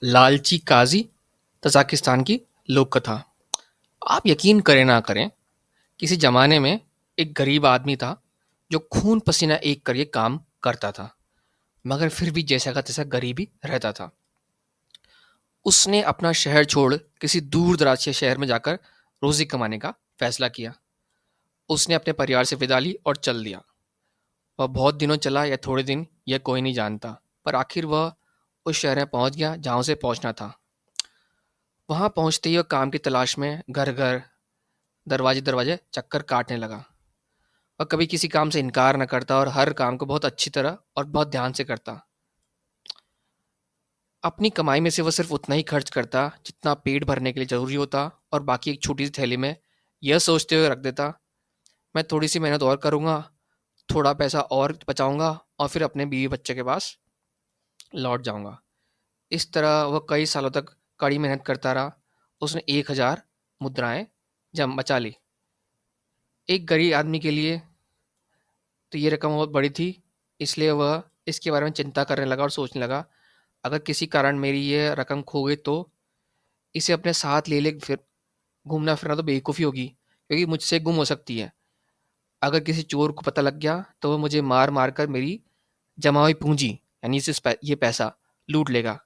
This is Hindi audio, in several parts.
लालची काजी तजाकिस्तान की लोक कथा। आप यकीन करें ना करें, किसी जमाने में एक गरीब आदमी था जो खून पसीना एक कर ये काम करता था, मगर फिर भी जैसा का तैसा गरीब ही रहता था। उसने अपना शहर छोड़ किसी दूर दराज के शहर में जाकर रोजी कमाने का फैसला किया। उसने अपने परिवार से विदा ली और चल दिया। वह बहुत दिनों चला या थोड़े दिन, यह कोई नहीं जानता, पर आखिर वह उस शहर में पहुंच गया जहां उसे पहुंचना था। वहां पहुंचते ही वह काम की तलाश में घर घर, दरवाजे दरवाजे चक्कर काटने लगा। वह कभी किसी काम से इनकार न करता और हर काम को बहुत अच्छी तरह और बहुत ध्यान से करता। अपनी कमाई में से वह सिर्फ उतना ही खर्च करता जितना पेट भरने के लिए जरूरी होता, और बाकी एक छोटी सी थैली में यह सोचते हुए रख देता, मैं थोड़ी सी मेहनत और करूंगा, थोड़ा पैसा और बचाऊंगा और फिर अपने बीवी बच्चे के पास लौट जाऊंगा। इस तरह वह कई सालों तक कड़ी मेहनत करता रहा। उसने 1,000 मुद्राएं जम बचा ली। एक गरीब आदमी के लिए तो ये रकम बहुत बड़ी थी, इसलिए वह इसके बारे में चिंता करने लगा और सोचने लगा, अगर किसी कारण मेरी ये रकम खो गई तो इसे अपने साथ ले ले फिर घूमना फिरना तो बेवकूफ़ी होगी, क्योंकि मुझसे गुम हो सकती है। अगर किसी चोर को पता लग गया तो वह मुझे मार मार कर मेरी जमा हुई पूंजी, यानी ये पैसा लूट लेगा।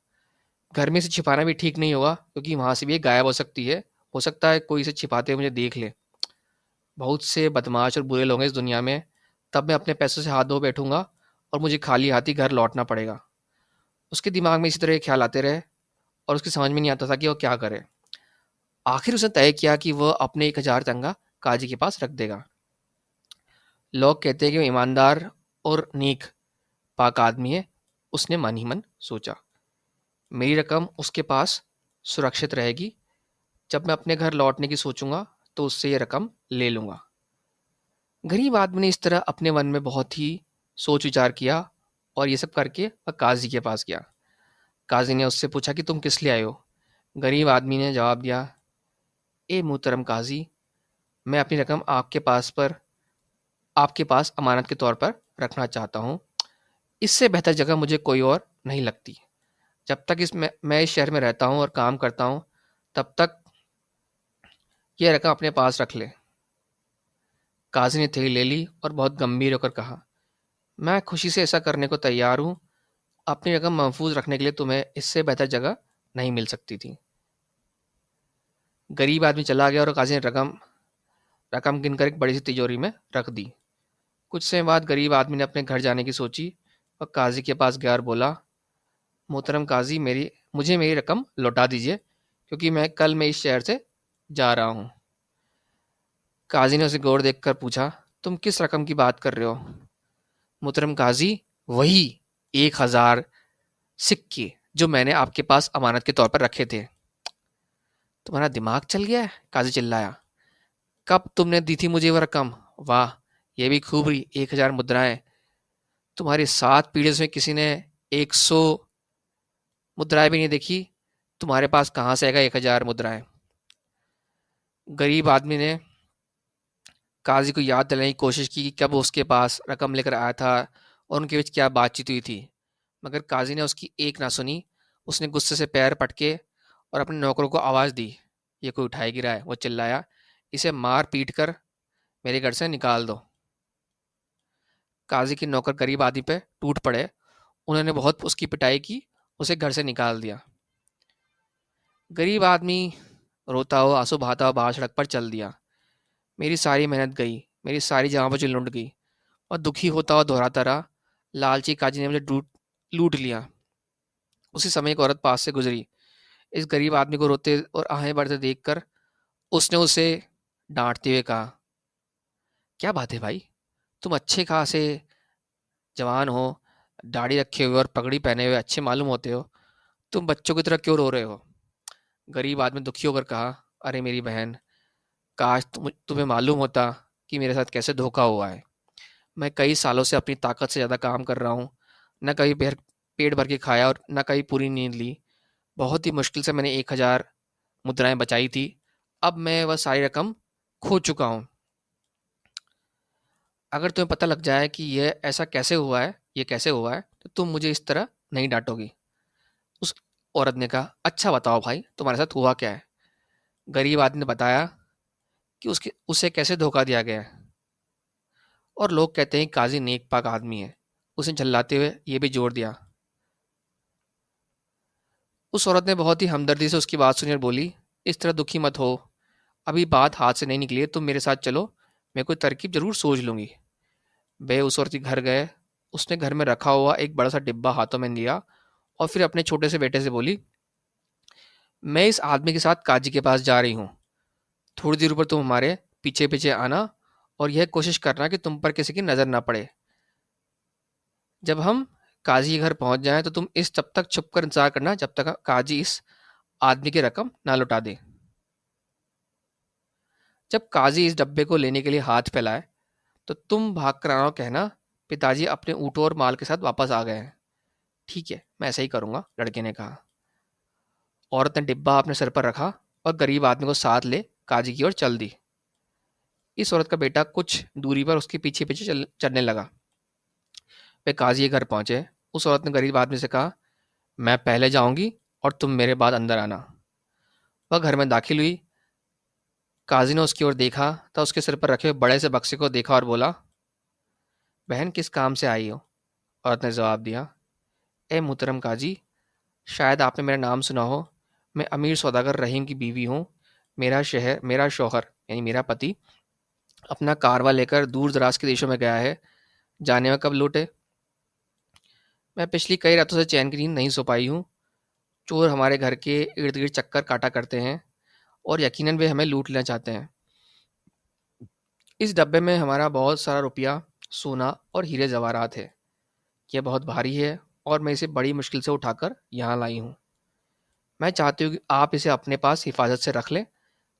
घर में इसे छिपाना भी ठीक नहीं होगा, क्योंकि वहां से भी ये गायब हो सकती है। हो सकता है कोई इसे छिपाते हुए मुझे देख ले। बहुत से बदमाश और बुरे लोग हैं इस दुनिया में। तब मैं अपने पैसों से हाथ धो बैठूंगा और मुझे खाली हाथ ही घर लौटना पड़ेगा। उसके दिमाग में इसी तरह के ख्याल आते रहे और उसकी समझ में नहीं आता था कि वह क्या करे। आखिर उसने तय किया कि वह अपने 1,000 तंगा काजी के पास रख देगा। लोग कहते हैं कि वह ईमानदार और नेक पाक आदमी है। उसने मन ही मन सोचा, मेरी रकम उसके पास सुरक्षित रहेगी। जब मैं अपने घर लौटने की सोचूंगा तो उससे ये रकम ले लूंगा। गरीब आदमी ने इस तरह अपने मन में बहुत ही सोच विचार किया और ये सब करके वह काजी के पास गया। काजी ने उससे पूछा कि तुम किस लिए आए हो। गरीब आदमी ने जवाब दिया, ए मोहतरम काजी, मैं अपनी रकम आपके पास अमानत के तौर पर रखना चाहता हूँ। इससे बेहतर जगह मुझे कोई और नहीं लगती। जब तक मैं इस शहर में रहता हूँ और काम करता हूँ, तब तक यह रकम अपने पास रख ले। काजी ने थैली ले ली और बहुत गंभीर होकर कहा, मैं खुशी से ऐसा करने को तैयार हूँ। अपनी रकम महफूज रखने के लिए तुम्हें इससे बेहतर जगह नहीं मिल सकती थी। गरीब आदमी चला गया और काजी ने रकम रकम गिनकर एक बड़ी सी तिजोरी में रख दी। कुछ समय बाद गरीब आदमी ने अपने घर जाने की सोची और काजी के पास गया और बोला, मोहतरम काजी, मेरी रकम लौटा दीजिए, क्योंकि मैं इस शहर से जा रहा हूँ। काजी ने उसे गौर देखकर पूछा, तुम किस रकम की बात कर रहे हो। मोहतरम काजी, वही 1,000 सिक्के जो मैंने आपके पास अमानत के तौर पर रखे थे। तुम्हारा दिमाग चल गया है, काजी चिल्लाया। कब तुमने दी थी मुझे वह रकम? वाह, यह भी खूब हुई, 1,000 मुद्राएं। तुम्हारी 7 पीढ़ियों से किसी ने 100 मुद्राएं भी नहीं देखी। तुम्हारे पास कहाँ से आएगा 1,000 मुद्राएं? गरीब आदमी ने काजी को याद दिलाने की कोशिश की कि कब वो उसके पास रकम लेकर आया था और उनके बीच क्या बातचीत हुई थी, मगर काजी ने उसकी एक ना सुनी। उसने गुस्से से पैर पटके और अपने नौकरों को आवाज़ दी, ये कोई उठाए गिरा है। वो चिल्लाया, इसे मार पीट कर मेरे घर से निकाल दो। काजी के नौकर गरीब आदमी पे टूट पड़े। उन्होंने बहुत उसकी पिटाई की, उसे घर से निकाल दिया। गरीब आदमी रोता हुआ, आंसू बहाता हुआ बाहर सड़क पर चल दिया। मेरी सारी मेहनत गई, मेरी सारी जमा पूंजी लुट गई। और दुखी होता हुआ दोहराता रहा, लालची काजी ने मुझे लूट लूट लिया। उसी समय एक औरत पास से गुजरी। इस गरीब आदमी को रोते और आहें भरते देखकर उसने उसे डांटते हुए कहा, क्या बात है भाई, तुम अच्छे खासे जवान हो, दाढ़ी रखे हुए और पगड़ी पहने हुए अच्छे मालूम होते हो, तुम बच्चों की तरह क्यों रो रहे हो। गरीब आदमी दुखी होकर कहा, अरे मेरी बहन, काश तुम्हें मालूम होता कि मेरे साथ कैसे धोखा हुआ है। मैं कई सालों से अपनी ताकत से ज़्यादा काम कर रहा हूँ। न कभी पेट भर के खाया और न कभी पूरी नींद ली। बहुत ही मुश्किल से मैंने 1,000 मुद्राएं बचाई थी। अब मैं वह सारी रकम खो चुका हूँ। अगर तुम्हें पता लग जाए कि ये कैसे हुआ है, तो तुम मुझे इस तरह नहीं डांटोगी। उस औरत ने कहा, अच्छा बताओ भाई, तुम्हारे साथ हुआ क्या है? गरीब आदमी ने बताया कि उसके उसे कैसे धोखा दिया गया है। और लोग कहते हैं कि काजी नेक पाक आदमी है। उसने झल्लाते हुए ये भी जोड़ दिया। उस औरत ने बहुत ही हमदर्दी से उसकी बात सुनी और बोली, इस तरह दुखी मत हो, अभी बात हाथ से नहीं निकली है, तुम मेरे साथ चलो, मैं कोई तरकीब जरूर सोच लूंगी। वे उस औरत के घर गए। उसने घर में रखा हुआ एक बड़ा सा डिब्बा हाथों में लिया और फिर अपने छोटे से बेटे से बोली, मैं इस आदमी के साथ काजी के पास जा रही हूँ। थोड़ी देर पर तुम हमारे पीछे पीछे आना और यह कोशिश करना कि तुम पर किसी की नज़र ना पड़े। जब हम काजी के घर पहुंच जाएं तो तुम इस तब तक छुप कर इंतजार करना जब तक काजी इस आदमी की रकम ना लौटा दे। जब काजी इस डब्बे को लेने के लिए हाथ फैलाए तो तुम भाग कर आना और कहना, पिताजी अपने ऊँटों और माल के साथ वापस आ गए हैं। ठीक है, मैं ऐसा ही करूंगा, लड़के ने कहा। औरत ने डिब्बा अपने सर पर रखा और गरीब आदमी को साथ ले काजी की ओर चल दी। इस औरत का बेटा कुछ दूरी पर उसके पीछे पीछे चलने लगा। वे काजी के घर पहुंचे। उस औरत ने गरीब आदमी से कहा, मैं पहले जाऊंगी और तुम मेरे बाद अंदर आना। वह घर में दाखिल हुई। काजी ने उसकी ओर देखा तो उसके सिर पर रखे हुए बड़े से बक्से को देखा और बोला, बहन किस काम से आई हो? औरत ने जवाब दिया, ए मुहतरम काजी, शायद आपने मेरा नाम सुना हो। मैं अमीर सौदागर रहीम की बीवी हूँ। मेरा शौहर यानी मेरा पति अपना कारवा लेकर दूर दराज के देशों में गया है। जाने में कब लौटे? मैं पिछली कई रातों से चैन की नींद नहीं सो पाई हूँ। चोर हमारे घर के इर्द गिर्द चक्कर काटा करते हैं और यकीनन वे हमें लूट लेना चाहते हैं। इस डब्बे में हमारा बहुत सारा रुपया, सोना और हीरे जवाहरात है। यह बहुत भारी है और मैं इसे बड़ी मुश्किल से उठाकर यहाँ लाई हूँ। मैं चाहती हूँ कि आप इसे अपने पास हिफाजत से रख लें।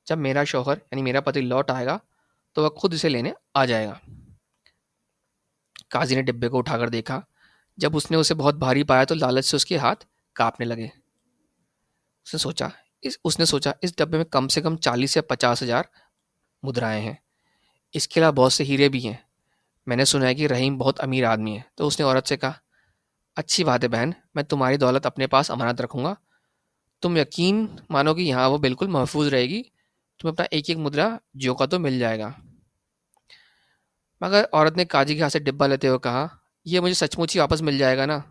जब मेरा शौहर यानी मेरा पति लौट आएगा तो वह खुद इसे लेने आ जाएगा। काजी ने डिब्बे को उठाकर देखा। जब उसने उसे बहुत भारी पाया तो लालच से उसके हाथ कांपने लगे। उसने सोचा इस डब्बे में कम से कम 40 या 50 हजार मुद्राएं हैं। इसके अलावा बहुत से हीरे भी हैं। मैंने सुना है कि रहीम बहुत अमीर आदमी है। तो उसने औरत से कहा, अच्छी बात है बहन, मैं तुम्हारी दौलत अपने पास अमानत रखूंगा। तुम यकीन मानो कि यहाँ वो बिल्कुल महफूज रहेगी। तुम्हें अपना एक एक मुद्रा ज्यों का तो मिल जाएगा। मगर औरत ने काजी के हाथ से डिब्बा लेते हुए कहा, यह मुझे सचमुच ही वापस मिल जाएगा ना?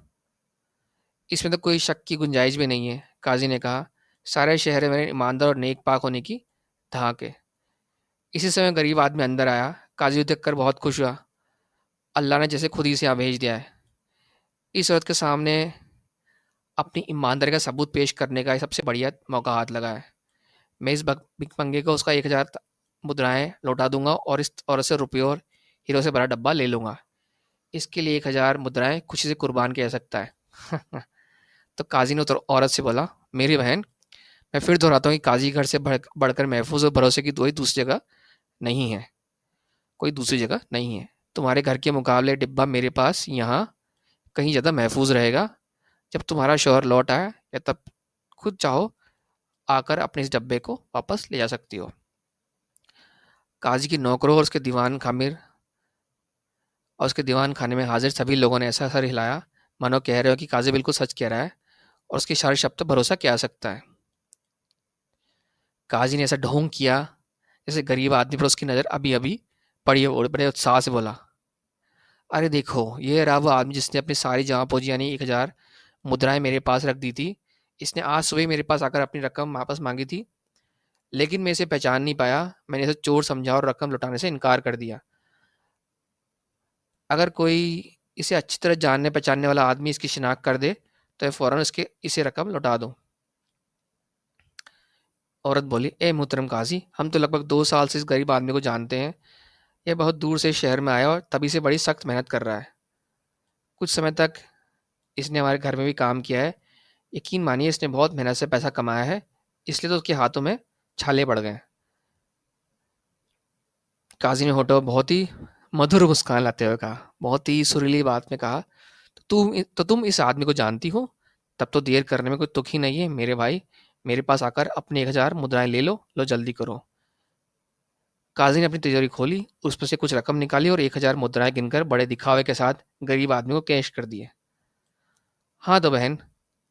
इसमें तो कोई शक की गुंजाइश भी नहीं है, काजी ने कहा। सारे शहर में मेरे ईमानदार और नेक पाक होने की धाक है। इसी समय गरीब आदमी अंदर आया। काजी को देखकर बहुत खुश हुआ। अल्लाह ने जैसे खुद ही से यहाँ भेज दिया है। इस औरत के सामने अपनी ईमानदारी का सबूत पेश करने का सबसे बढ़िया मौका हाथ लगा है। मैं इस भिखमंगे को उसका 1,000 मुद्राएं लौटा दूंगा और इस औरत से रुपये और हीरो से भरा डब्बा ले लूंगा। इसके लिए 1,000 मुद्राएं खुशी से कुर्बान किया जा सकता है। तो काजी ने औरत से बोला, मेरी बहन, मैं फिर दोहराता हूँ कि काजी घर से बढ़कर महफूज और भरोसे की कोई दूसरी जगह नहीं है। कोई दूसरी जगह नहीं है। तुम्हारे घर के मुकाबले डिब्बा मेरे पास यहाँ कहीं ज़्यादा महफूज रहेगा। जब तुम्हारा शौहर लौट आए या तब खुद चाहो आकर अपने इस डब्बे को वापस ले जा सकती हो। काजी की नौकरों और उसके दीवान खाने में हाजिर सभी लोगों ने ऐसा सर हिलाया मानो कह रहे हो कि काजी बिल्कुल सच कह रहा है और उसके सारे शब्द पर भरोसा किया जा सकता है। काजी ने ऐसा ढोंग किया जैसे गरीब आदमी पर उसकी नज़र अभी अभी पड़ी हो और बड़े उत्साह से बोला, अरे देखो, ये रहा वो आदमी जिसने अपनी सारी जमा पूंजी यानी 1,000 मुद्राएं मेरे पास रख दी थी। इसने आज सुबह मेरे पास आकर अपनी रकम वापस मांगी थी, लेकिन मैं इसे पहचान नहीं पाया। मैंने इसे चोर समझा और रकम लौटाने से इनकार कर दिया। अगर कोई इसे अच्छी तरह जानने पहचानने वाला आदमी इसकी शिनाख्त कर दे तो मैं फ़ौरन इसे रकम लौटा दूँ। औरत बोली, ए मुहतरम काजी, हम तो लगभग 2 साल से इस गरीब आदमी को जानते हैं। यह बहुत दूर से शहर में आया और तभी से बड़ी सख्त मेहनत कर रहा है। कुछ समय तक इसने हमारे घर में भी काम किया है। यकीन मानिए इसने बहुत मेहनत से पैसा कमाया है, इसलिए तो उसके हाथों में छाले पड़ गए। काजी ने होठों बहुत ही मधुर मुस्कान लाते हुए कहा, बहुत ही सुरीली बात में कहा, तुम इस आदमी को जानती हो? तब तो देर करने में कोई तुक ही नहीं है मेरे भाई। मेरे पास आकर अपनी 1,000 मुद्राएं ले लो। लो जल्दी करो। काजी ने अपनी तिजोरी खोली, उसमें से कुछ रकम निकाली और 1,000 मुद्राएं गिनकर बड़े दिखावे के साथ गरीब आदमी को कैश कर दिए। हाँ तो बहन,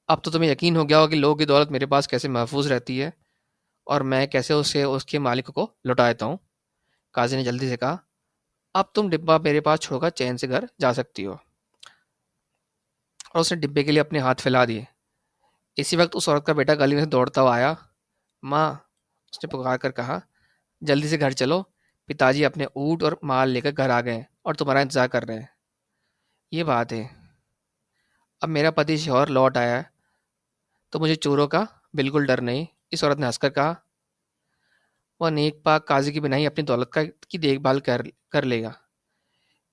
अब तो तुम्हें यकीन हो गया होगा कि लोगों की दौलत मेरे पास कैसे महफूज रहती है और मैं कैसे उसे उसके मालिक को लौटा देता हूँ। काजी ने जल्दी से कहा, अब तुम डिब्बा मेरे पास छोड़कर चैन से घर जा सकती हो। और उसने डिब्बे के लिए अपने हाथ फैला दिए। इसी वक्त उस औरत का बेटा गली में से दौड़ता हुआ आया। माँ, उसने पुकार कर कहा, जल्दी से घर चलो, पिताजी अपने ऊँट और माल लेकर घर आ गए और तुम्हारा इंतजार कर रहे हैं। ये बात है, अब मेरा पति शौहर लौट आया है तो मुझे चोरों का बिल्कुल डर नहीं। इस औरत ने हंसकर कहा, वह नेक पाक काजी की बिना ही अपनी दौलत का की देखभाल कर कर लेगा।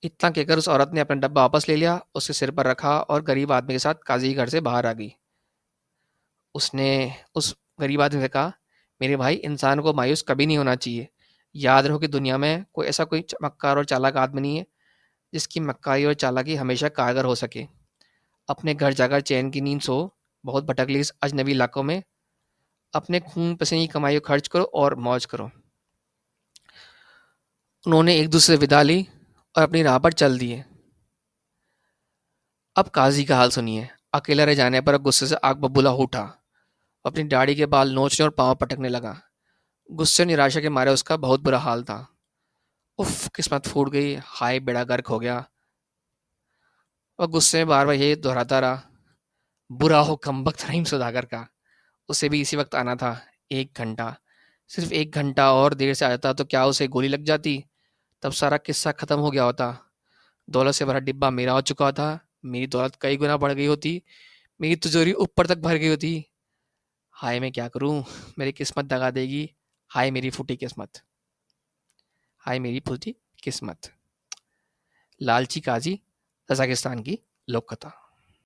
इतना कहकर उस औरत ने अपना डब्बा वापस ले लिया, उसके सिर पर रखा और गरीब आदमी के साथ काजी के घर से बाहर आ गई। उसने उस गरीब आदमी से कहा, मेरे भाई, इंसान को मायूस कभी नहीं होना चाहिए। याद रहो कि दुनिया में कोई चमत्कार और चालाक आदमी नहीं है जिसकी मक्कारी और चालाकी हमेशा कारगर हो सके। अपने घर जाकर चैन की नींद सो। बहुत भटक ली इस अजनबी इलाकों में। अपने खून पसीने की कमाई को खर्च करो और मौज करो। उन्होंने एक दूसरे से विदा ली और अपनी राह पर चल दिए। अब काजी का हाल सुनिए। अकेला रह जाने पर गुस्से से आग बबूला हो उठा। अपनी दाढ़ी के बाल नोचने और पांव पटकने लगा। गुस्से और निराशा के मारे उसका बहुत बुरा हाल था। उफ, किस्मत फूट गई, हाय बेड़ा गर्क हो गया। वह गुस्से में बार बार यही दोहराता रहा। बुरा हो कमबख्त रहीम सौदागर का, उसे भी इसी वक्त आना था। 1 घंटा, सिर्फ 1 घंटा और देर से आ जाता तो क्या उसे गोली लग जाती? तब सारा किस्सा खत्म हो गया होता। दौलत से भरा डिब्बा मेरा हो चुका था। मेरी दौलत कई गुना बढ़ गई होती। मेरी तिजोरी ऊपर तक भर गई होती। हाय मैं क्या करूं? मेरी किस्मत दगा देगी। हाय मेरी फूटी किस्मत। हाय मेरी फूटी किस्मत। लालची काजी, कजाकिस्तान की लोक कथा।